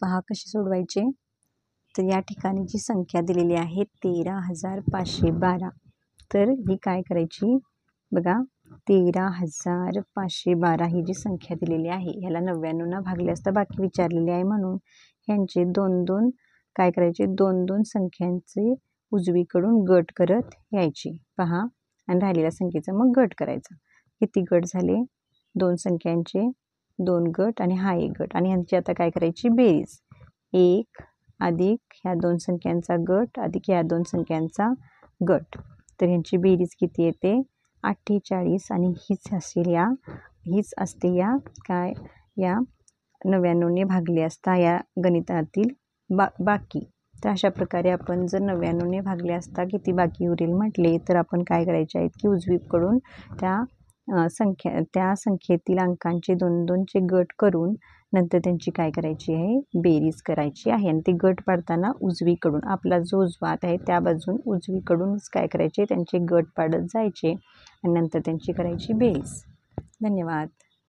पहा कशी सोडवायचे. तर या ठिकाणी जी संख्या दिलेली आहे 13,512. तर ही काय करायची बघा, 13,512 ही जी संख्या दिलेली आहे ह्याला 99 भागले असता बाकी विचारलेले आहे, म्हणून ह्यांचे दोन काय करायचे, दोन संख्यांचे उजवीकडून गट करत यायची पहा, आणि राहिलेल्या संख्येचा मग गट करायचा. किती गट झाले, 2 संख्यांचे 2 गट आणि हा 1 गट, आणि ह्यांची आता काय करायची बेरीज. 1 अधिक ह्या 2 संख्यांचा गट अधिक ह्या 2 संख्यांचा गट, तर ह्यांची बेरीज किती येते 48, आणि हीच असते या काय या 99ने भागले असता या गणितातील बाकी. तर अशा प्रकारे आपण जर 99ने भागले असता किती बाकी उरेल म्हटले तर आपण काय करायचे आहेत की उजवीकडून त्या संख्येतील अंकांचे 2चे गट करून नंतर त्यांची काय करायची आहे, बेरीज करायची आहे. आणि ते गट पाडताना उजवीकडून आपला जो उजवा हात आहे त्या बाजून उजवीकडूनच काय करायचे, त्यांचे गट पाडत जायचे आणि नंतर त्यांची करायची बेरीज. धन्यवाद.